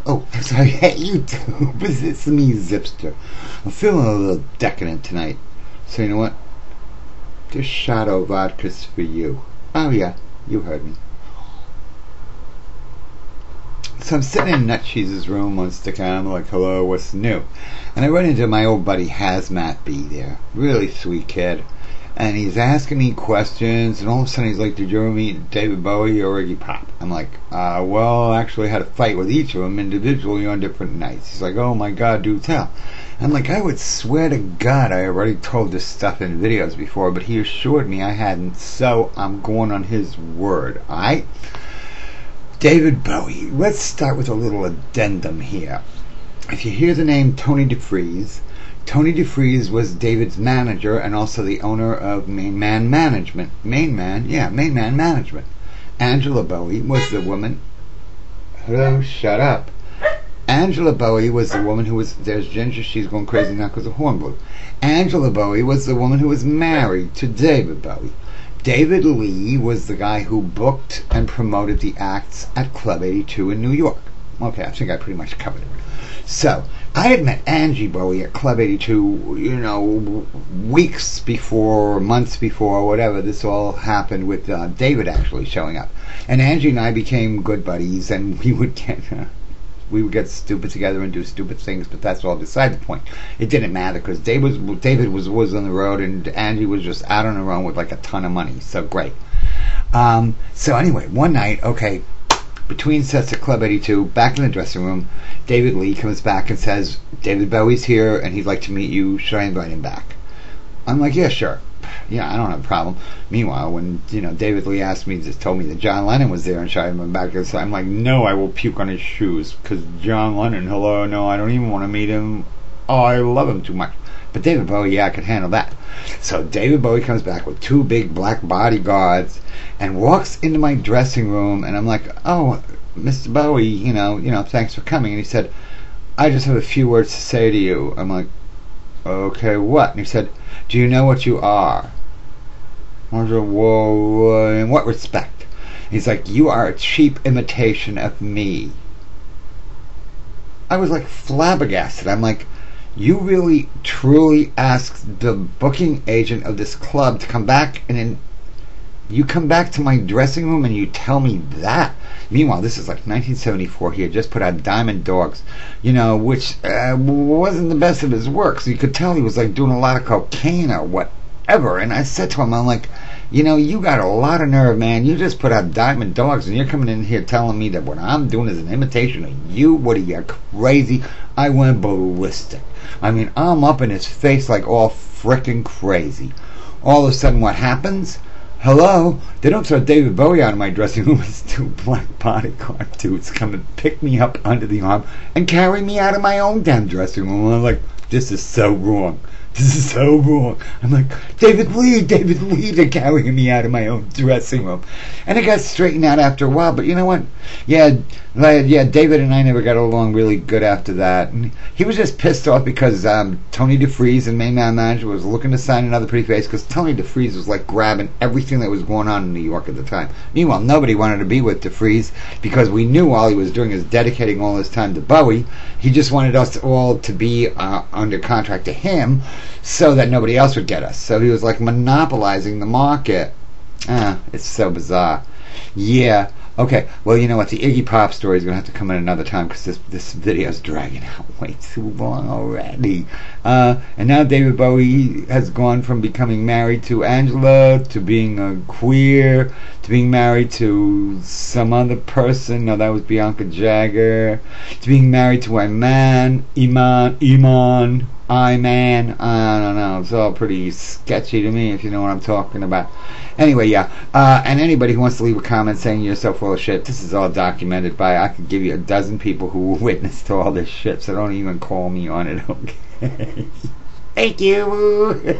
Oh, I'm sorry. Hey, YouTube. It's me, Zipster. I'm feeling a little decadent tonight. So, you know what? This shadow vodka's for you. Oh, yeah. You heard me. So I'm sitting in Nut Cheese's room on Stickam. I'm like, hello, what's new? And I run into my old buddy Hazmat B there. Really sweet kid. And he's asking me questions, and all of a sudden he's like, did you ever meet David Bowie or Iggy Pop? I'm like, well, actually I had a fight with each of them individually on different nights. He's like, oh my God, do tell. I'm like, I would swear to God I already told this stuff in videos before, but he assured me I hadn't, so I'm going on his word, alright? David Bowie. Let's start with a little addendum here. If you hear the name Tony DeFries, Tony DeFries was David's manager and also the owner of Main Man Management. Main Man Management. Angela Bowie was the woman... Hello, shut up. Angela Bowie was the woman who was... There's Ginger, she's going crazy now because of horn blew. Angela Bowie was the woman who was married to David Bowie. David Lee was the guy who booked and promoted the acts at Club 82 in New York. Okay, I think I pretty much covered it. So, I had met Angie Bowie at Club 82, weeks before, months before, whatever, this all happened with David actually showing up. And Angie and I became good buddies, and we would get stupid together and do stupid things, but that's all beside the point. It didn't matter, because David was on the road, and Angie was just out on her own with like a ton of money, so great. So anyway, one night, okay, between sets at Club 82, back in the dressing room, David Lee comes back and says, David Bowie's here and he'd like to meet you. Should I invite him back? I'm like, yeah, sure. Yeah, I don't have a problem. Meanwhile, when David Lee told me that John Lennon was there and should I invite him back, so I'm like, no, I will puke on his shoes because John Lennon, hello, no, I don't even want to meet him. Oh, I love him too much. But David Bowie, yeah, I could handle that. So David Bowie comes back with two big black bodyguards and walks into my dressing room, and I'm like, oh, Mr. Bowie, thanks for coming. And he said, I just have a few words to say to you. I'm like, okay, what? And he said, do you know what you are? I said, whoa, in what respect? He's like, you are a cheap imitation of me. I was like flabbergasted. I'm like, you really, truly asked the booking agent of this club to come back, and then you come back to my dressing room and you tell me that? Meanwhile, this is like 1974. He had just put out Diamond Dogs, which wasn't the best of his work. So you could tell he was like doing a lot of cocaine or whatever. And I said to him, I'm like, you got a lot of nerve, man. You just put out Diamond Dogs and you're coming in here telling me that what I'm doing is an imitation of you? What are you, crazy? I went ballistic. I mean, I'm up in his face like all frickin' crazy. All of a sudden, what happens? Hello? They don't throw David Bowie out of my dressing room. It's two black bodyguard dudes come and pick me up under the arm and carry me out of my own damn dressing room. And I'm like, this is so wrong. This is so wrong. I'm like, David Lee, they're carrying me out of my own dressing room. And it got straightened out after a while, but you know what? Yeah, David and I never got along really good after that. And he was just pissed off because Tony DeFries and Main Man Manager was looking to sign another pretty face, because Tony DeFries was like grabbing everything that was going on in New York at the time. Meanwhile, nobody wanted to be with DeFries because we knew all he was doing is dedicating all his time to Bowie. He just wanted us all to be under contract to him so that nobody else would get us. So he was like monopolizing the market. It's so bizarre. Yeah. Okay, well, you know what? The Iggy Pop story is going to have to come in another time because this video is dragging out way too long already. And now David Bowie has gone from becoming married to Angela to being a queer to being married to some other person. No, that was Bianca Jagger. To being married to Iman. I don't know. It's all pretty sketchy to me, if you know what I'm talking about. Anyway, yeah. And anybody who wants to leave a comment saying you're so full of shit, this is all documented by, I could give you a dozen people who witnessed to all this shit, so don't even call me on it, okay? Thank you.